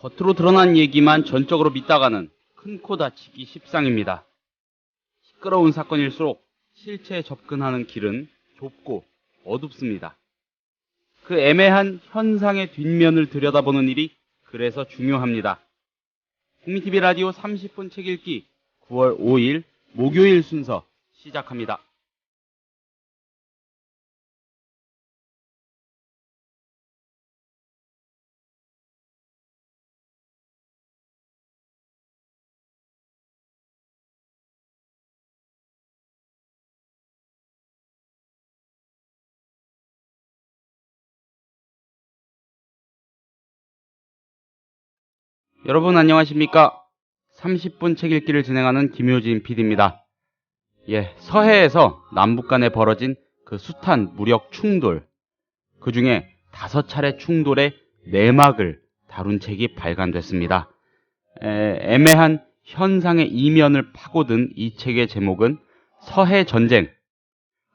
겉으로 드러난 얘기만 전적으로 믿다가는 큰 코 다치기 십상입니다. 시끄러운 사건일수록 실체에 접근하는 길은 좁고 어둡습니다. 그 애매한 현상의 뒷면을 들여다보는 일이 그래서 중요합니다. 국민TV 라디오 30분 책 읽기 9월 5일 목요일 순서 시작합니다. 여러분 안녕하십니까? 30분 책 읽기를 진행하는 김효진 PD입니다. 서해에서 남북 간에 벌어진 그 숱한 무력 충돌, 그 중에 5차례 충돌의 내막을 다룬 책이 발간됐습니다. 애매한 현상의 이면을 파고든 이 책의 제목은 서해 전쟁,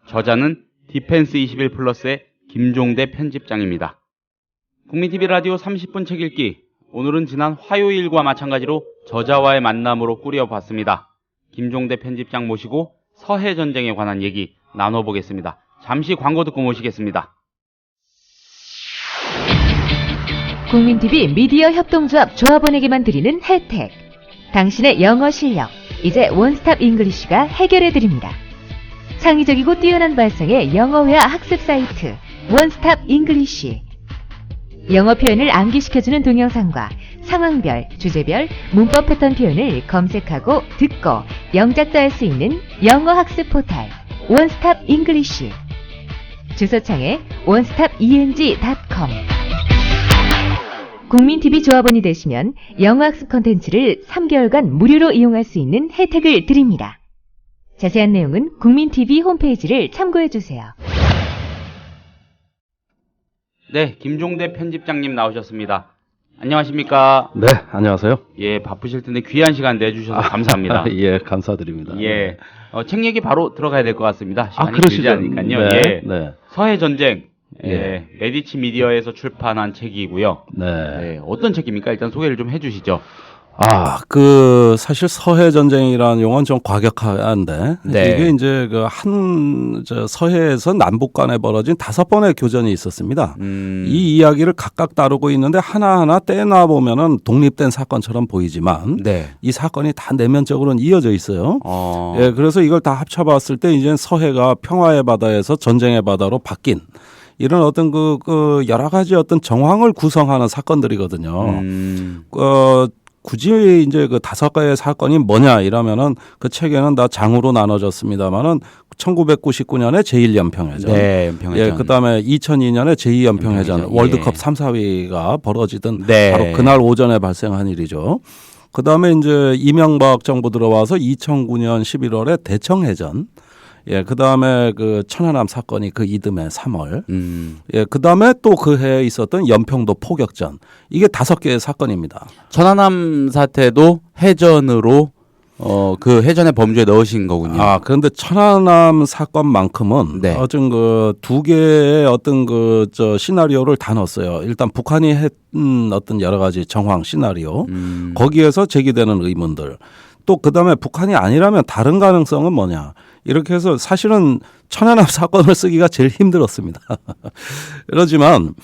저자는 디펜스 21 플러스의 김종대 편집장입니다. 국민TV 라디오 30분 책 읽기, 오늘은 지난 화요일과 마찬가지로 저자와의 만남으로 꾸려봤습니다. 김종대 편집장 모시고 서해 전쟁에 관한 얘기 나눠보겠습니다. 잠시 광고 듣고 모시겠습니다. 국민TV 미디어 협동조합 조합원에게만 드리는 혜택. 당신의 영어 실력, 이제 원스톱 잉글리쉬가 해결해드립니다. 창의적이고 뛰어난 발성의 영어회화 학습 사이트 원스톱 잉글리쉬. 영어 표현을 암기시켜주는 동영상과 상황별, 주제별, 문법 패턴 표현을 검색하고 듣고 영작도 할 수 있는 영어 학습 포탈 원스톱 잉글리쉬. 주소창에 onestopeng.com. 국민TV 조합원이 되시면 영어 학습 콘텐츠를 3개월간 무료로 이용할 수 있는 혜택을 드립니다. 자세한 내용은 국민TV 홈페이지를 참고해주세요. 네, 김종대 편집장님 나오셨습니다. 안녕하십니까? 네, 안녕하세요. 바쁘실 텐데 귀한 시간 내주셔서 감사합니다. 감사드립니다. 책 얘기 바로 들어가야 될 것 같습니다. 시간이 길지 그러시죠. 않으니까요. 네. 서해 전쟁, 메디치 미디어에서 출판한 책이고요. 어떤 책입니까? 일단 소개를 좀 해주시죠. 사실 서해 전쟁이라는 용어는 좀 과격한데, 이게 이제 서해에서 남북 간에 벌어진 5번의 교전이 있었습니다. 이 이야기를 각각 다루고 있는데 하나하나 떼나 보면은 독립된 사건처럼 보이지만, 이 사건이 다 내면적으로는 이어져 있어요. 그래서 이걸 다 합쳐봤을 때 이제 서해가 평화의 바다에서 전쟁의 바다로 바뀐 이런 어떤 여러 가지 어떤 정황을 구성하는 사건들이거든요. 굳이 이제 5개의 사건이 뭐냐 이러면은 그 책에는 다 장으로 나눠졌습니다만은 1999년에 제1연평해전. 그다음에 2002년에 제2연평해전 월드컵 3, 4위가 벌어지던 바로 그날 오전에 발생한 일이죠. 그다음에 이제 이명박 정부 들어와서 2009년 11월에 대청해전. 그 다음에 천안함 사건이 그 이듬해 3월. 그 다음에 또 그 해에 있었던 연평도 포격전. 이게 5개의 사건입니다. 천안함 사태도 해전으로, 그 해전의 범주에 넣으신 거군요. 그런데 천안함 사건만큼은 어떤 2개의 어떤 시나리오를 다 넣었어요. 일단 북한이 했던 어떤 여러 가지 정황 시나리오. 거기에서 제기되는 의문들. 또 그다음에 북한이 아니라면 다른 가능성은 뭐냐. 이렇게 해서 사실은 천안함 사건을 쓰기가 제일 힘들었습니다. 그렇지만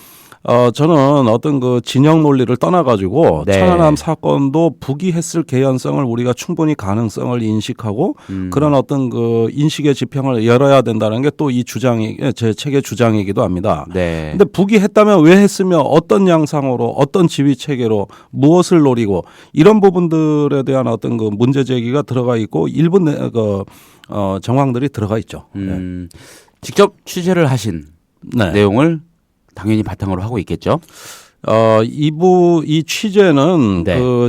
저는 어떤 진영 논리를 떠나가지고 천안함 사건도 북이 했을 개연성을 우리가 충분히 가능성을 인식하고 그런 어떤 인식의 지평을 열어야 된다는 게 또 이 주장이 제 책의 주장이기도 합니다. 근데 북이 했다면 왜 했으며 어떤 양상으로 어떤 지휘 체계로 무엇을 노리고 이런 부분들에 대한 어떤 문제 제기가 들어가 있고 일부 정황들이 들어가 있죠. 직접 취재를 하신 내용을 당연히 바탕으로 하고 있겠죠. 이 취재는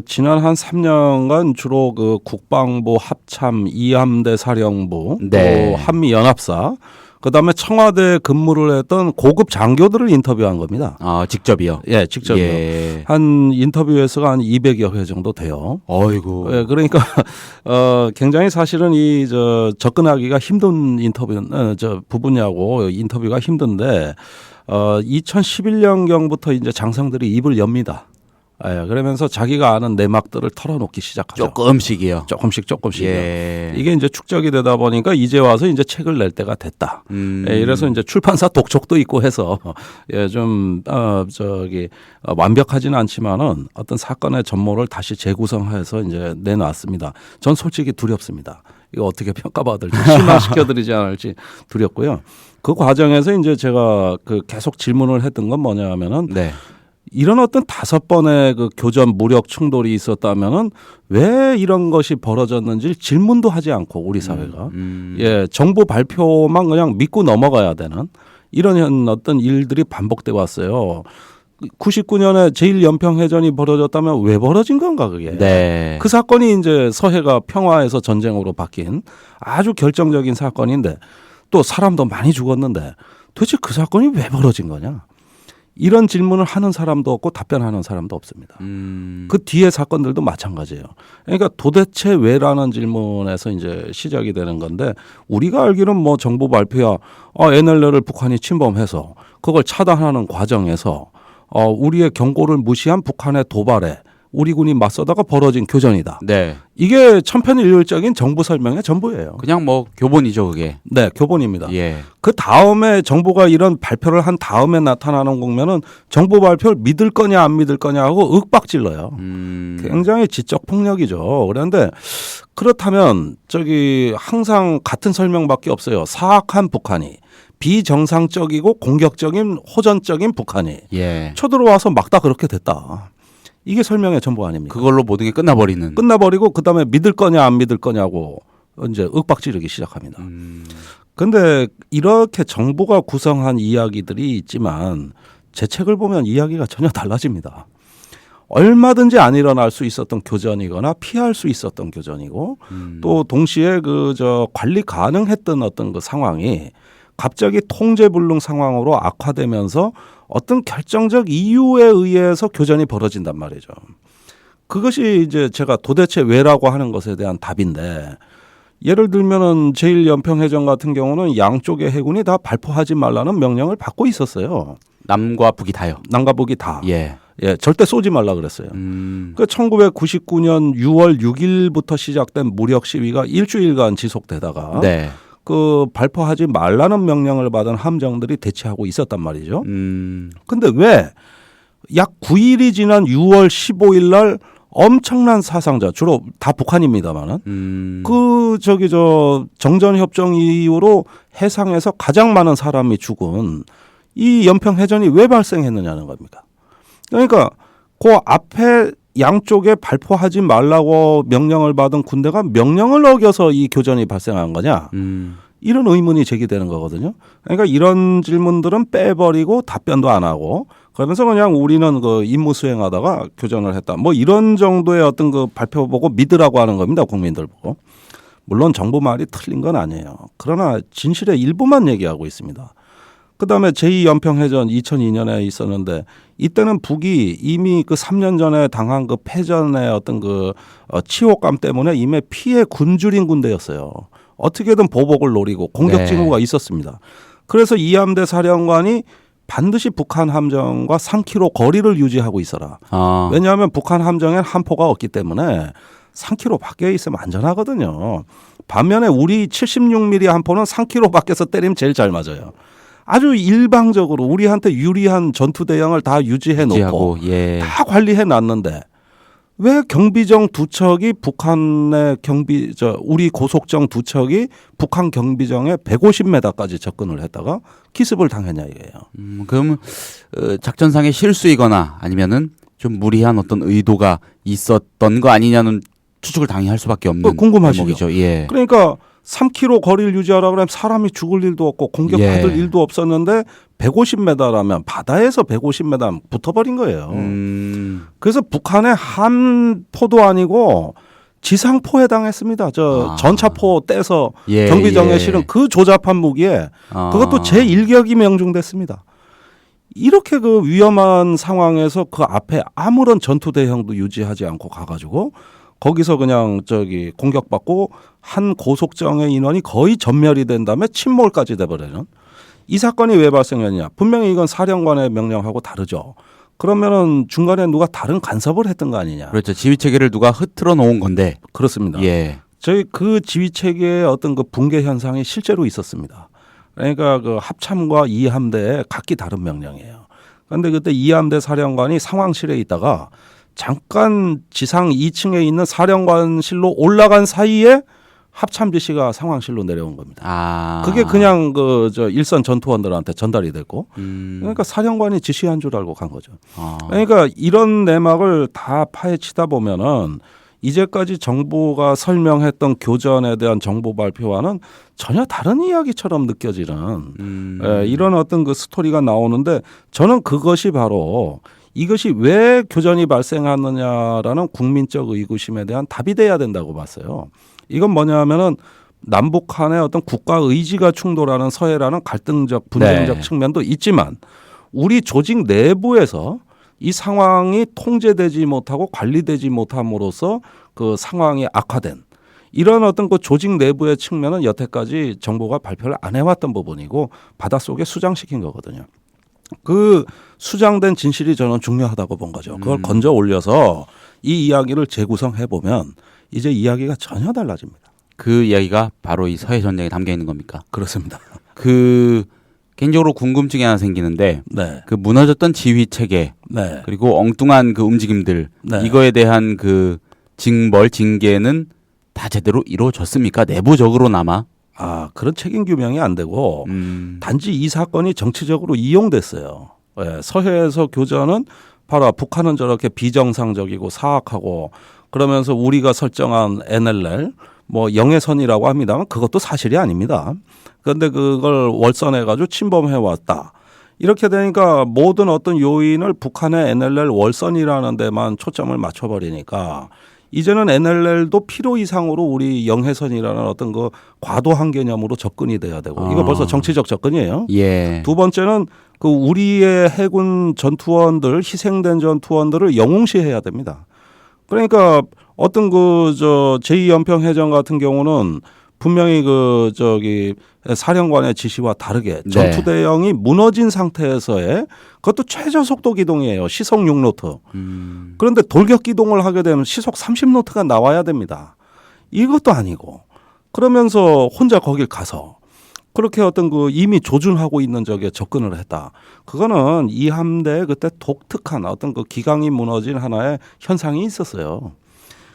지난 한 3년간 주로 국방부 합참 이함대 사령부, 또 한미연합사, 그다음에 청와대 근무를 했던 고급 장교들을 인터뷰한 겁니다. 직접이요? 직접이요. 한 인터뷰 횟수가 한 200여 회 정도 돼요. 어이구. 그러니까 굉장히 사실은 접근하기가 힘든 부분이하고 인터뷰가 힘든데 2011년경부터 이제 장성들이 입을 엽니다. 예, 그러면서 자기가 아는 내막들을 털어놓기 시작하죠. 조금씩이요. 조금씩이요. 예. 이게 이제 축적이 되다 보니까 이제 와서 이제 책을 낼 때가 됐다. 예, 이래서 이제 출판사 독촉도 있고 해서 예, 좀 완벽하지는 않지만은 어떤 사건의 전모를 다시 재구성해서 이제 내놨습니다. 전 솔직히 두렵습니다. 이거 어떻게 평가받을지 실망시켜드리지 않을지 두렵고요. 그 과정에서 이제 제가 그 계속 질문을 했던 건 뭐냐면은 네. 이런 어떤 5번의 그 교전 무력 충돌이 있었다면은 왜 이런 것이 벌어졌는지 질문도 하지 않고 우리 사회가 예, 정부 발표만 그냥 믿고 넘어가야 되는 이런 어떤 일들이 반복돼 왔어요. 99년에 제1연평해전이 벌어졌다면 왜 벌어진 건가 그게. 네. 그 사건이 이제 서해가 평화에서 전쟁으로 바뀐 아주 결정적인 사건인데 또 사람도 많이 죽었는데 도대체 그 사건이 왜 벌어진 거냐. 이런 질문을 하는 사람도 없고 답변하는 사람도 없습니다. 그 뒤에 사건들도 마찬가지예요. 그러니까 도대체 왜라는 질문에서 이제 시작이 되는 건데 우리가 알기로는 뭐 정부 발표야 NLL을 북한이 침범해서 그걸 차단하는 과정에서 우리의 경고를 무시한 북한의 도발에 우리 군이 맞서다가 벌어진 교전이다. 네. 이게 천편일률적인 정부 설명의 전부예요. 그냥 뭐 교본이죠, 그게. 네, 교본입니다. 예. 그 다음에 정부가 이런 발표를 한 다음에 나타나는 국면은 정부 발표를 믿을 거냐 안 믿을 거냐 하고 윽박질러요. 굉장히 지적 폭력이죠. 그런데 그렇다면 항상 같은 설명밖에 없어요. 사악한 북한이 비정상적이고 공격적인 호전적인 북한이 예. 쳐들어와서 막다 그렇게 됐다. 이게 설명의 전부 아닙니까? 그걸로 모든 게 끝나버리고 그다음에 믿을 거냐 안 믿을 거냐고 이제 윽박지르기 시작합니다. 근데 이렇게 정부가 구성한 이야기들이 있지만 제 책을 보면 이야기가 전혀 달라집니다. 얼마든지 안 일어날 수 있었던 교전이거나 피할 수 있었던 교전이고 또 동시에 관리 가능했던 어떤 그 상황이 갑자기 통제불능 상황으로 악화되면서 어떤 결정적 이유에 의해서 교전이 벌어진단 말이죠. 그것이 이제 제가 도대체 왜라고 하는 것에 대한 답인데 예를 들면은 제1연평해전 같은 경우는 양쪽의 해군이 다 발포하지 말라는 명령을 받고 있었어요. 남과 북이 다요. 남과 북이 다. 예. 예, 절대 쏘지 말라 그랬어요. 그 1999년 6월 6일부터 시작된 무력 시위가 일주일간 지속되다가 네. 그 발포하지 말라는 명령을 받은 함정들이 대치하고 있었단 말이죠. 근데 왜 약 9일이 지난 6월 15일 날 엄청난 사상자 주로 다 북한입니다만은 정전협정 이후로 해상에서 가장 많은 사람이 죽은 이 연평해전이 왜 발생했느냐는 겁니다. 그러니까 그 앞에 양쪽에 발포하지 말라고 명령을 받은 군대가 명령을 어겨서 이 교전이 발생한 거냐? 이런 의문이 제기되는 거거든요. 그러니까 이런 질문들은 빼버리고 답변도 안 하고 그러면서 그냥 우리는 그 임무 수행하다가 교전을 했다. 뭐 이런 정도의 어떤 그 발표 보고 믿으라고 하는 겁니다. 국민들 보고. 물론 정부 말이 틀린 건 아니에요. 그러나 진실의 일부만 얘기하고 있습니다. 그다음에 제2연평해전 2002년에 있었는데 이때는 북이 이미 그 3년 전에 당한 그 패전의 어떤 그 치욕감 때문에 이미 피해 굶주린 군대였어요. 어떻게든 보복을 노리고 공격 징후가 있었습니다. 그래서 이함대 사령관이 반드시 북한 함정과 3km 거리를 유지하고 있어라. 왜냐하면 북한 함정엔 함포가 없기 때문에 3km 밖에 있으면 안전하거든요. 반면에 우리 76mm 함포는 3km 밖에서 때리면 제일 잘 맞아요. 아주 일방적으로 우리한테 유리한 전투 대형을 다 유지해 놓고 예. 다 관리해 놨는데 왜 경비정 두 척이 북한의 우리 고속정 두 척이 북한 경비정에 150m까지 접근을 했다가 기습을 당했냐 이거예요. 그러면 작전상의 실수이거나 아니면은 좀 무리한 어떤 의도가 있었던 거 아니냐는 추측을 당연히 할 수밖에 없는 궁금하시죠. 대목이죠. 예. 그러니까 3km 거리를 유지하라 그러면 사람이 죽을 일도 없고 공격받을 일도 없었는데 150m라면 바다에서 150m 붙어버린 거예요. 그래서 북한의 함포도 아니고 지상포에 당했습니다. 전차포 떼서 경비정에 실은 그 조잡한 무기에 그것도 제1격이 명중됐습니다. 이렇게 그 위험한 상황에서 그 앞에 아무런 전투 대형도 유지하지 않고 가가지고 거기서 그냥 공격받고 한 고속정의 인원이 거의 전멸이 된 다음에 침몰까지 돼버리는 이 사건이 왜 발생했냐. 분명히 이건 사령관의 명령하고 다르죠. 그러면은 중간에 누가 다른 간섭을 했던 거 아니냐. 그렇죠. 지휘 체계를 누가 흐트러 놓은 건데. 그렇습니다. 예. 저희 그 지휘 체계의 어떤 그 붕괴 현상이 실제로 있었습니다. 그러니까 그 합참과 2함대의 각기 다른 명령이에요. 그런데 그때 2함대 사령관이 상황실에 있다가 잠깐 지상 2층에 있는 사령관실로 올라간 사이에 합참 지시가 상황실로 내려온 겁니다. 그게 그냥 그 저 일선 전투원들한테 전달이 됐고, 그러니까 사령관이 지시한 줄 알고 간 거죠. 그러니까 이런 내막을 다 파헤치다 보면은 이제까지 정부가 설명했던 교전에 대한 정보 발표와는 전혀 다른 이야기처럼 느껴지는 이런 어떤 그 스토리가 나오는데, 저는 그것이 바로 이것이 왜 교전이 발생하느냐라는 국민적 의구심에 대한 답이 돼야 된다고 봤어요. 이건 뭐냐면은 남북한의 어떤 국가 의지가 충돌하는 서해라는 갈등적 분쟁적 측면도 있지만, 우리 조직 내부에서 이 상황이 통제되지 못하고 관리되지 못함으로써 그 상황이 악화된 이런 어떤 그 조직 내부의 측면은 여태까지 정부가 발표를 안 해왔던 부분이고 바닷속에 수장시킨 거거든요. 그 수장된 진실이 저는 중요하다고 본 거죠. 그걸 건져 올려서 이 이야기를 재구성해 보면 이제 이야기가 전혀 달라집니다. 그 이야기가 바로 이 서해 전쟁에 담겨 있는 겁니까? 그렇습니다. 개인적으로 궁금증이 하나 생기는데, 그 무너졌던 지휘 체계, 그리고 엉뚱한 그 움직임들, 이거에 대한 그 징계는 다 제대로 이루어졌습니까? 내부적으로나마? 그런 책임 규명이 안 되고 단지 이 사건이 정치적으로 이용됐어요. 서해에서 교전은 바로 북한은 저렇게 비정상적이고 사악하고 그러면서 우리가 설정한 NLL 뭐 영해선이라고 합니다만 그것도 사실이 아닙니다. 그런데 그걸 월선해가지고 침범해왔다. 이렇게 되니까 모든 어떤 요인을 북한의 NLL 월선이라는 데만 초점을 맞춰버리니까 이제는 NLL도 필요 이상으로 우리 영해선이라는 어떤 그 과도한 개념으로 접근이 돼야 되고, 이거 벌써 정치적 접근이에요. 두 번째는 그 우리의 해군 전투원들, 희생된 전투원들을 영웅시해야 됩니다. 그러니까 어떤 그 제2연평 해전 같은 경우는 분명히 사령관의 지시와 다르게 전투 대형이 무너진 상태에서의 그것도 최저 속도 기동이에요. 시속 6노트. 그런데 돌격 기동을 하게 되면 시속 30노트가 나와야 됩니다. 이것도 아니고 그러면서 혼자 거길 가서 그렇게 어떤 그 이미 조준하고 있는 적에 접근을 했다. 그거는 이 함대에 그때 독특한 어떤 그 기강이 무너진 하나의 현상이 있었어요.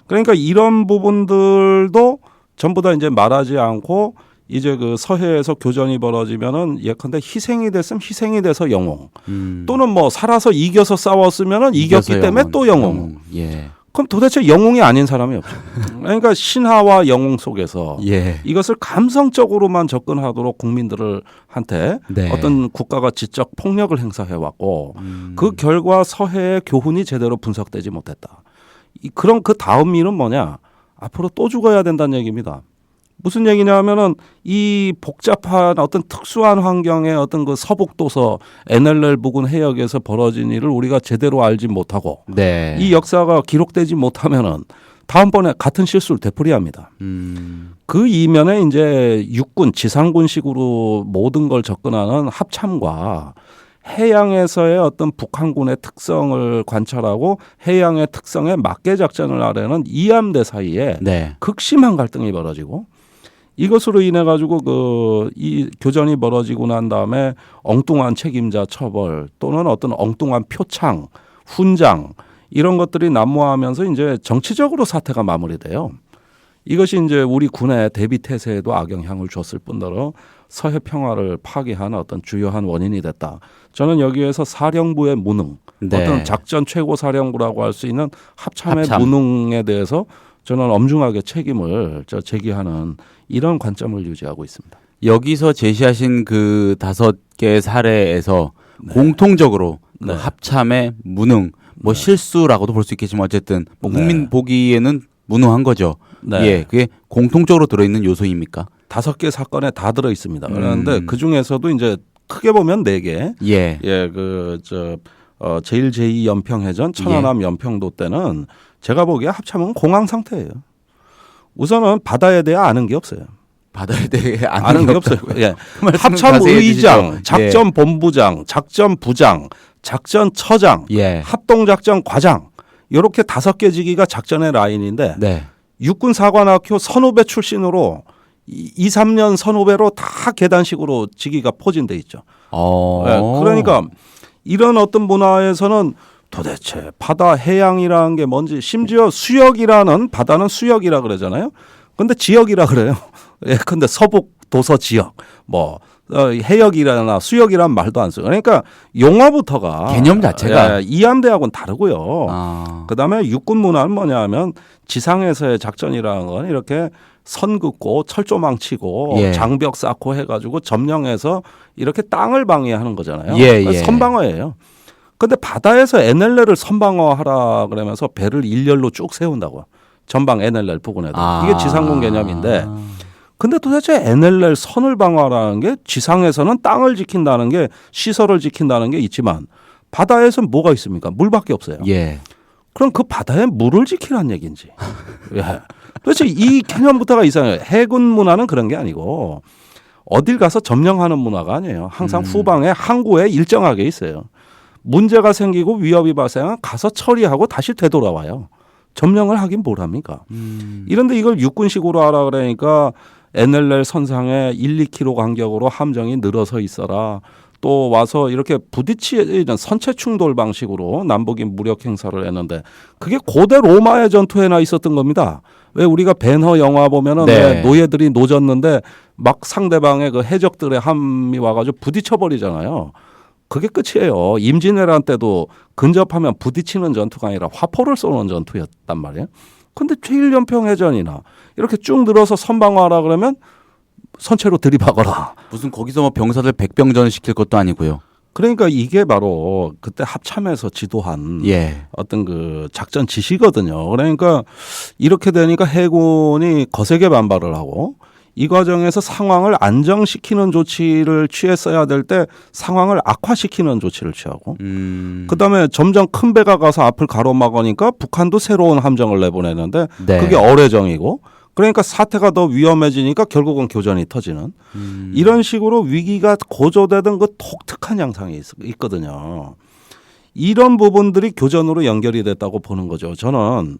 그러니까 이런 부분들도 전부 다 이제 말하지 않고 이제 그 서해에서 교전이 벌어지면은 예컨대 희생이 됐으면 희생이 돼서 영웅, 또는 뭐 살아서 이겨서 싸웠으면은 이겼기 때문에 또 영웅. 그럼 도대체 영웅이 아닌 사람이 없죠. 그러니까 신화와 영웅 속에서 이것을 감성적으로만 접근하도록 국민들한테 어떤 국가가 지적 폭력을 행사해 왔고 그 결과 서해의 교훈이 제대로 분석되지 못했다. 그럼 그 다음 일은 뭐냐? 앞으로 또 죽어야 된다는 얘기입니다. 무슨 얘기냐 하면은 이 복잡한 어떤 특수한 환경의 어떤 그 서북도서 NLL 부근 해역에서 벌어진 일을 우리가 제대로 알지 못하고 이 역사가 기록되지 못하면은 다음번에 같은 실수를 되풀이합니다. 그 이면에 이제 육군 지상군식으로 모든 걸 접근하는 합참과 해양에서의 어떤 북한군의 특성을 관찰하고 해양의 특성에 맞게 작전을 하려는 이함대 사이에 극심한 갈등이 벌어지고, 이것으로 인해 가지고 이 교전이 벌어지고 난 다음에 엉뚱한 책임자 처벌 또는 어떤 엉뚱한 표창, 훈장 이런 것들이 난무하면서 이제 정치적으로 사태가 마무리돼요. 이것이 이제 우리 군의 대비 태세에도 악영향을 줬을 뿐더러 서해 평화를 파괴한 어떤 주요한 원인이 됐다. 저는 여기에서 사령부의 무능, 어떤 작전 최고 사령부라고 할 수 있는 합참의 무능에 대해서 저는 엄중하게 책임을 제기하는 이런 관점을 유지하고 있습니다. 여기서 제시하신 그 5개 사례에서 공통적으로 그 합참의 무능, 뭐 실수라고도 볼 수 있겠지만 어쨌든 뭐 국민 보기에는 무능한 거죠. 그게 공통적으로 들어있는 요소입니까? 5개 사건에 다 들어 있습니다. 그런데 그 중에서도 이제 크게 보면 4개. 제일 제2 연평해전 천안함 연평도 때는 제가 보기에 합참은 공황 상태예요. 우선은 바다에 대해 아는 게 없어요. 바다에 대해 아는 게 없어요. 합참 의장, 작전 본부장, 작전 부장, 작전처장, 예. 합동작전 과장 이렇게 5개 직위가 작전의 라인인데 네. 육군사관학교 선후배 출신으로 2, 3년 선후배로 다 계단식으로 직위가 포진돼 있죠. 네, 그러니까 이런 어떤 문화에서는 도대체 바다 해양이라는 게 뭔지 심지어 수역이라는 바다는 수역이라 그러잖아요. 근데 지역이라 그래요. 예, 근데 서북 도서 지역 뭐 해역이라나 수역이란 말도 안 써요. 그러니까 용어부터가 개념 자체가 이함대하고는 다르고요. 아. 그다음에 육군 문화는 뭐냐면 지상에서의 작전이라는 건 이렇게 선 긋고 철조망 치고 예. 장벽 쌓고 해가지고 점령해서 이렇게 땅을 방해하는 거잖아요. 예, 그러니까 예. 선방어예요. 근데 바다에서 NLL을 선방어하라 그러면서 배를 일렬로 쭉 세운다고요. 전방 NLL 부근에도. 이게 지상군 개념인데 근데 도대체 NLL 선을 방어하라는 게 지상에서는 땅을 지킨다는 게 시설을 지킨다는 게 있지만 바다에서는 뭐가 있습니까? 물밖에 없어요. 예. 그럼 그 바다에 물을 지키라는 얘기인지. 예. 도대체 이 개념부터가 이상해요. 해군 문화는 그런 게 아니고 어딜 가서 점령하는 문화가 아니에요. 항상 후방에 항구에 일정하게 있어요. 문제가 생기고 위협이 발생하면 가서 처리하고 다시 되돌아와요. 점령을 하긴 뭘 합니까? 이런데 이걸 육군식으로 하라 그러니까 NLL 선상에 1, 2km 간격으로 함정이 늘어서 있어라. 또 와서 이렇게 부딪히는 선체 충돌 방식으로 남북인 무력 행사를 했는데 그게 고대 로마의 전투에나 있었던 겁니다. 왜 우리가 벤허 영화 보면은 네. 왜 노예들이 노졌는데 막 상대방의 그 해적들의 함이 와가지고 부딪혀 버리잖아요. 그게 끝이에요. 임진왜란 때도 근접하면 부딪히는 전투가 아니라 화포를 쏘는 전투였단 말이에요. 근데 제1연평해전이나 이렇게 쭉 늘어서 선방어하라 그러면 선체로 들이박아라. 무슨 거기서 뭐 병사들 백병전 시킬 것도 아니고요. 그러니까 이게 바로 그때 합참에서 지도한 예. 어떤 그 작전 지시거든요. 그러니까 이렇게 되니까 해군이 거세게 반발을 하고 이 과정에서 상황을 안정시키는 조치를 취했어야 될 때 상황을 악화시키는 조치를 취하고 그다음에 점점 큰 배가 가서 앞을 가로막으니까 북한도 새로운 함정을 내보내는데 네. 그게 어뢰정이고 그러니까 사태가 더 위험해지니까 결국은 교전이 터지는 이런 식으로 위기가 고조되던 그 독특한 양상이 있거든요. 이런 부분들이 교전으로 연결이 됐다고 보는 거죠. 저는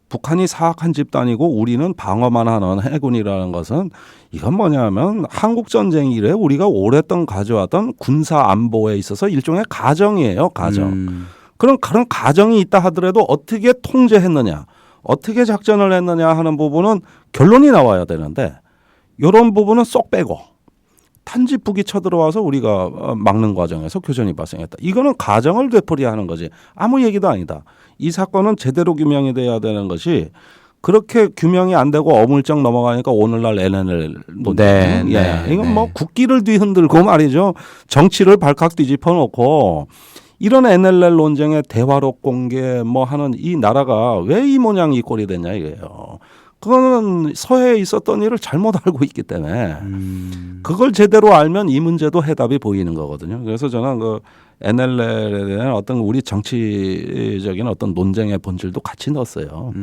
북한이 사악한 집단이고 우리는 방어만 하는 해군이라는 것은 이건 뭐냐면 한국전쟁 이래 우리가 오랫동안 가져왔던 군사 안보에 있어서 일종의 가정이에요. 가정. 그런 가정이 있다 하더라도 어떻게 통제했느냐 어떻게 작전을 했느냐 하는 부분은 결론이 나와야 되는데 이런 부분은 쏙 빼고 탄지 북이 쳐들어와서 우리가 막는 과정에서 교전이 발생했다. 이거는 가정을 되풀이하는 거지 아무 얘기도 아니다. 이 사건은 제대로 규명이 돼야 되는 것이 그렇게 규명이 안 되고 어물쩍 넘어가니까 오늘날 NLL 논쟁. 네, 예. 네, 이건 뭐 국기를 뒤흔들고 말이죠. 정치를 발칵 뒤집어 놓고 이런 NLL 논쟁의 대화록 공개 뭐 하는 이 나라가 왜 이 모양 이 꼴이 됐냐 이거예요. 그거는 서해에 있었던 일을 잘못 알고 있기 때문에 그걸 제대로 알면 이 문제도 해답이 보이는 거거든요. 그래서 저는 그 NLL에 대한 어떤 우리 정치적인 어떤 논쟁의 본질도 같이 넣었어요.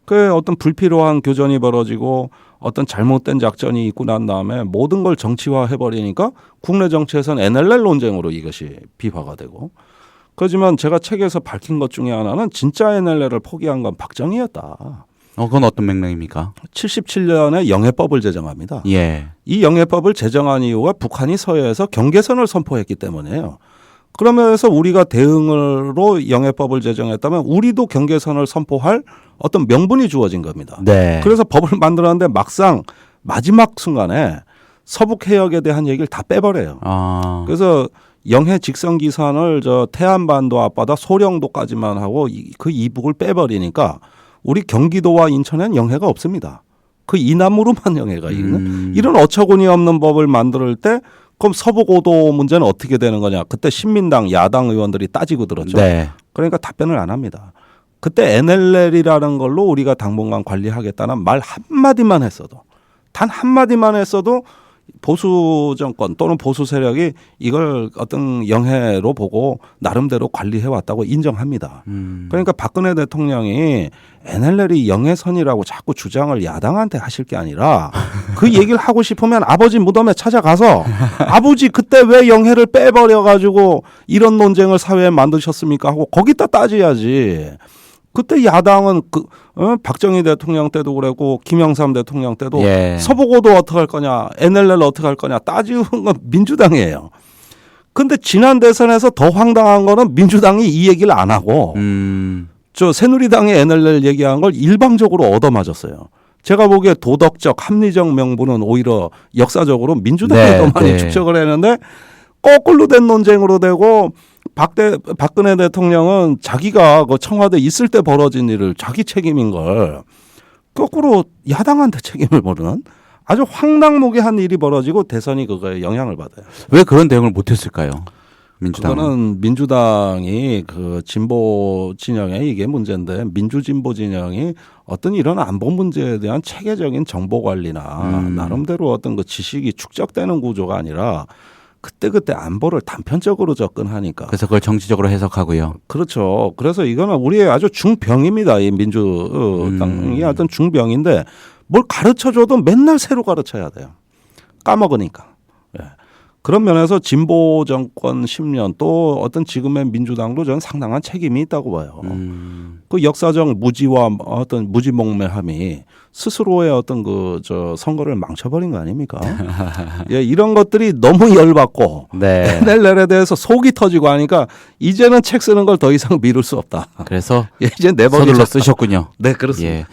그 어떤 불필요한 교전이 벌어지고 어떤 잘못된 작전이 있고 난 다음에 모든 걸 정치화해버리니까 국내 정치에서는 NLL 논쟁으로 이것이 비화가 되고 그렇지만 제가 책에서 밝힌 것 중에 하나는 진짜 NLL을 포기한 건 박정희였다. 그건 어떤 맥락입니까? 77년에 영해법을 제정합니다. 예. 이 영해법을 제정한 이유가 북한이 서해에서 경계선을 선포했기 때문이에요. 그러면서 우리가 대응으로 영해법을 제정했다면 우리도 경계선을 선포할 어떤 명분이 주어진 겁니다. 네. 그래서 법을 만들었는데 막상 마지막 순간에 서북 해역에 대한 얘기를 다 빼버려요. 그래서 영해 직선 기선을 저 태안반도 앞바다 소령도까지만 하고 그 이북을 빼버리니까 우리 경기도와 인천엔 영해가 없습니다. 그 이남으로만 영해가 있는 이런 어처구니 없는 법을 만들 때 그럼 서북 5도 문제는 어떻게 되는 거냐. 그때 신민당 야당 의원들이 따지고 들었죠. 네. 그러니까 답변을 안 합니다. 그때 NLL이라는 걸로 우리가 당분간 관리하겠다는 말 한마디만 했어도 단 한마디만 했어도 보수 정권 또는 보수 세력이 이걸 어떤 영해로 보고 나름대로 관리해 왔다고 인정합니다. 그러니까 박근혜 대통령이 NLL이 영해선이라고 자꾸 주장을 야당한테 하실 게 아니라 그 얘기를 하고 싶으면 아버지 무덤에 찾아가서 아버지 그때 왜 영해를 빼버려 가지고 이런 논쟁을 사회에 만드셨습니까 하고 거기다 따져야지. 그때 야당은 박정희 대통령 때도 그랬고 김영삼 대통령 때도 예. 서보고도 어떻게 할 거냐, NLL 어떻게 할 거냐 따지는 건 민주당이에요. 근데 지난 대선에서 더 황당한 거는 민주당이 이 얘기를 안 하고 저 새누리당이 NLL 얘기한 걸 일방적으로 얻어맞았어요. 제가 보기에 도덕적, 합리적 명분은 오히려 역사적으로 민주당이 네, 더 많이 네. 축적을 했는데 거꾸로 된 논쟁으로 되고 박근혜 대통령은 자기가 그 청와대 있을 때 벌어진 일을 자기 책임인 걸 거꾸로 야당한테 책임을 물는 아주 황당무계한 일이 벌어지고 대선이 그거에 영향을 받아요. 왜 그런 대응을 못했을까요? 민주당은. 그거는 민주당이 그 진보 진영에 이게 문제인데 민주진보 진영이 어떤 이런 안보 문제에 대한 체계적인 정보 관리나 나름대로 어떤 그 지식이 축적되는 구조가 아니라 그때 안보를 단편적으로 접근하니까. 그래서 그걸 정치적으로 해석하고요. 그렇죠. 그래서 이거는 우리의 아주 중병입니다. 이 민주당이 어떤 중병인데 뭘 가르쳐줘도 맨날 새로 가르쳐야 돼요. 까먹으니까. 예. 그런 면에서 진보 정권 10년 또 어떤 지금의 민주당도 저는 상당한 책임이 있다고 봐요. 그 역사적 무지와 어떤 무지몽매함이 스스로의 어떤 선거를 망쳐버린 거 아닙니까? 예, 이런 것들이 너무 열받고 네. NLL에 대해서 속이 터지고 하니까 이제는 책 쓰는 걸 더 이상 미룰 수 없다. 그래서 예, 이제 서둘러 쓰셨군요. 네, 그렇습니다. 예.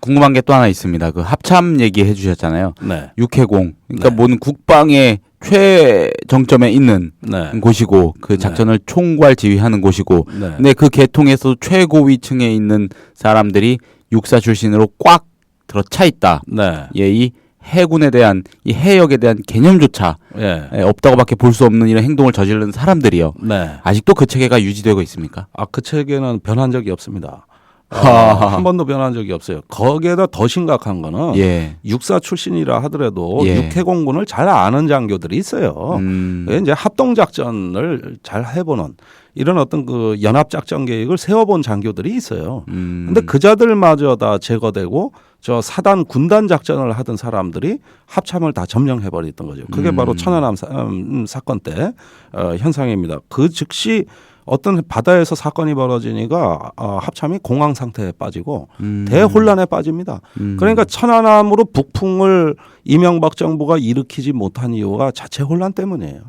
궁금한 게 또 하나 있습니다. 그 합참 얘기해 주셨잖아요. 네. 육해공. 그러니까 네. 뭔 국방의 최정점에 있는 네. 곳이고 그 작전을 총괄 지휘하는 곳이고 네. 근데 그 계통에서 최고위층에 있는 사람들이 육사 출신으로 꽉 들어차 있다. 네. 예, 이 해군에 대한 이 해역에 대한 개념조차 예. 없다고밖에 볼 수 없는 이런 행동을 저지르는 사람들이요. 네. 아직도 그 체계가 유지되고 있습니까? 그 체계는 변한 적이 없습니다. 한 번도 변한 적이 없어요. 거기에다 더 심각한 거는 예. 육사 출신이라 하더라도 예. 육해공군을 잘 아는 장교들이 있어요. 이제 합동작전을 잘 해보는 이런 어떤 그 연합작전 계획을 세워본 장교들이 있어요. 근데 그 자들마저 다 제거되고 저 사단 군단 작전을 하던 사람들이 합참을 다 점령해버렸던 거죠. 그게 바로 천안함 사건 때 현상입니다. 그 즉시 어떤 바다에서 사건이 벌어지니까 합참이 공황 상태에 빠지고 대혼란에 빠집니다. 그러니까 천안함으로 북풍을 이명박 정부가 일으키지 못한 이유가 자체 혼란 때문이에요.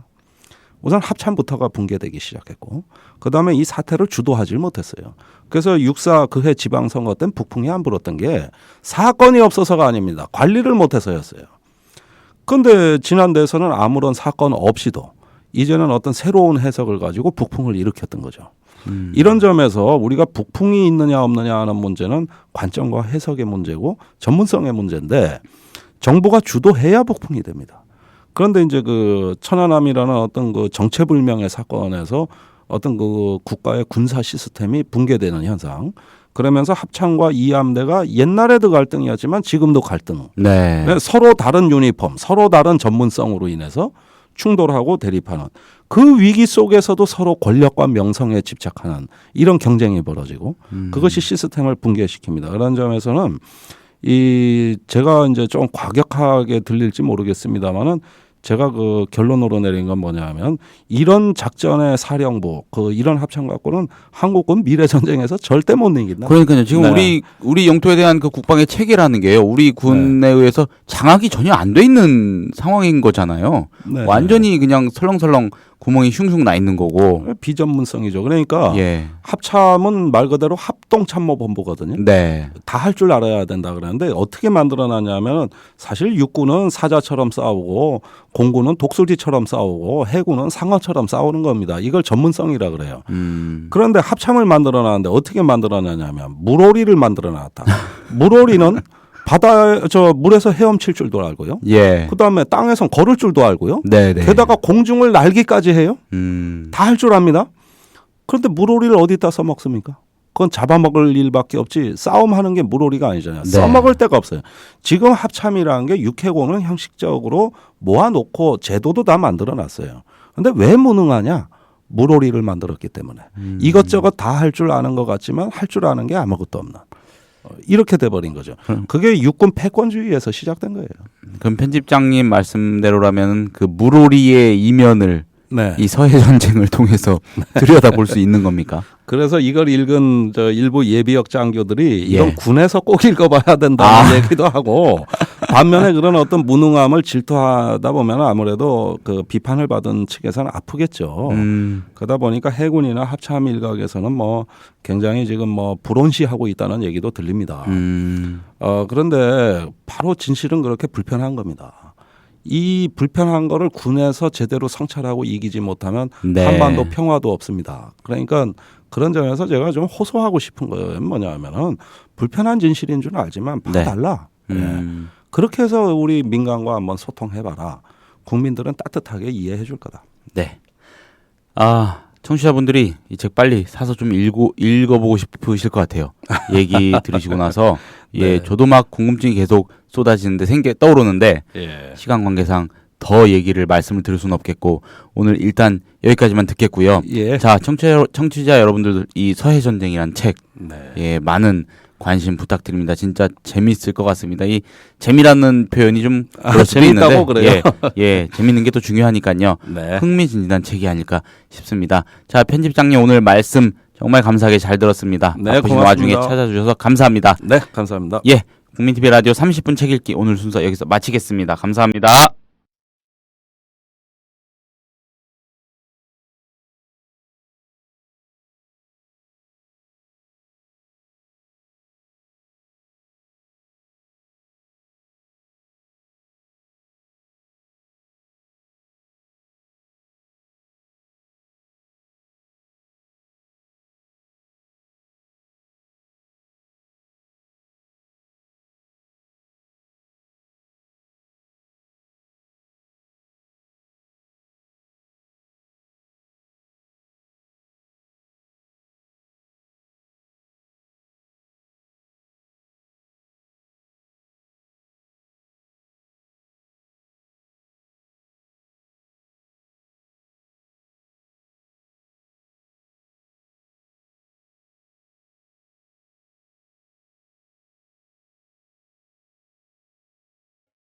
우선 합참부터가 붕괴되기 시작했고 그다음에 이 사태를 주도하지 못했어요. 그래서 육사 그해 지방선거 때는 북풍이 안 불었던 게 사건이 없어서가 아닙니다. 관리를 못해서였어요. 그런데 지난 대선은 아무런 사건 없이도 이제는 어떤 새로운 해석을 가지고 북풍을 일으켰던 거죠. 이런 점에서 우리가 북풍이 있느냐 없느냐 하는 문제는 관점과 해석의 문제고 전문성의 문제인데 정부가 주도해야 북풍이 됩니다. 그런데 이제 그 천안함이라는 어떤 그 정체불명의 사건에서 어떤 그 국가의 군사 시스템이 붕괴되는 현상. 그러면서 합참과 이함대가 옛날에도 갈등이었지만 지금도 갈등. 네. 서로 다른 유니폼, 서로 다른 전문성으로 인해서 충돌하고 대립하는 그 위기 속에서도 서로 권력과 명성에 집착하는 이런 경쟁이 벌어지고 그것이 시스템을 붕괴시킵니다. 그런 점에서는 제가 이제 좀 과격하게 들릴지 모르겠습니다만은 제가 그 결론으로 내린 건 뭐냐면 이런 작전의 사령부 이런 합참 갖고는 한국군 미래 전쟁에서 절대 못 이긴다. 그러니까요. 지금 네. 우리 영토에 대한 그 국방의 체계라는 게요. 우리 군에 의해서 장악이 전혀 안 돼 있는 상황인 거잖아요. 네. 완전히 그냥 설렁설렁 구멍이 흉흉 나 있는 거고. 비전문성이죠. 그러니까 예. 합참은 말 그대로 합동참모본부거든요. 네. 다 할 줄 알아야 된다 그러는데 어떻게 만들어놨냐면 사실 육군은 사자처럼 싸우고 공군은 독수리처럼 싸우고 해군은 상어처럼 싸우는 겁니다. 이걸 전문성이라 그래요. 그런데 합참을 만들어놨는데 어떻게 만들어놨냐면 물오리를 만들어놨다. 물오리는 물에서 헤엄칠 줄도 알고요. 예. 그다음에 땅에선 걸을 줄도 알고요. 네네. 게다가 공중을 날기까지 해요. 다 할 줄 압니다. 그런데 물오리를 어디다 써먹습니까? 그건 잡아먹을 일밖에 없지 싸움하는 게 물오리가 아니잖아요. 네. 써먹을 데가 없어요. 지금 합참이라는 게 육해공을 형식적으로 모아놓고 제도도 다 만들어놨어요. 근데 왜 무능하냐? 물오리를 만들었기 때문에. 이것저것 다 할 줄 아는 것 같지만 할 줄 아는 게 아무것도 없는. 이렇게 돼버린 거죠. 그게 육군 패권주의에서 시작된 거예요. 그럼 편집장님 말씀대로라면 그 물오리의 이면을 네. 이 서해 전쟁을 통해서 들여다볼 수 있는 겁니까? 그래서 이걸 읽은 일부 예비역 장교들이 이건 예. 군에서 꼭 읽어봐야 된다는 얘기도 하고 반면에 그런 어떤 무능함을 질투하다 보면 아무래도 그 비판을 받은 측에서는 아프겠죠. 그러다 보니까 해군이나 합참 일각에서는 뭐 굉장히 지금 뭐 불온시하고 있다는 얘기도 들립니다. 그런데 바로 진실은 그렇게 불편한 겁니다. 이 불편한 거를 군에서 제대로 성찰하고 이기지 못하면 네. 한반도 평화도 없습니다. 그러니까 그런 점에서 제가 좀 호소하고 싶은 거는 뭐냐면은 불편한 진실인 줄 알지만 봐달라. 네. 예. 그렇게 해서 우리 민간과 한번 소통해봐라. 국민들은 따뜻하게 이해해 줄 거다. 네. 아, 청취자분들이 이 책 빨리 사서 좀 읽어보고 싶으실 것 같아요. 얘기 들으시고 나서 예, 네. 저도 막 궁금증이 계속 쏟아지는데 떠오르는데 예. 시간 관계상 더 말씀을 드릴 수는 없겠고 오늘 일단 여기까지만 듣겠고요. 예. 자, 청취자 여러분들 이 서해 전쟁이란 책 네. 예, 많은 관심 부탁드립니다. 진짜 재밌을 것 같습니다. 이 재미라는 표현이 좀 그럴 수도 재밌다고 있는데, 그래요. 예, 재밌는 게 또 중요하니까요. 네. 흥미진진한 책이 아닐까 싶습니다. 자, 편집장님 오늘 말씀 정말 감사하게 잘 들었습니다. 네, 바쁘신 고맙습니다. 와중에 찾아주셔서 감사합니다. 네, 감사합니다. 예, 국민TV 라디오 30분 책 읽기 오늘 순서 여기서 마치겠습니다. 감사합니다.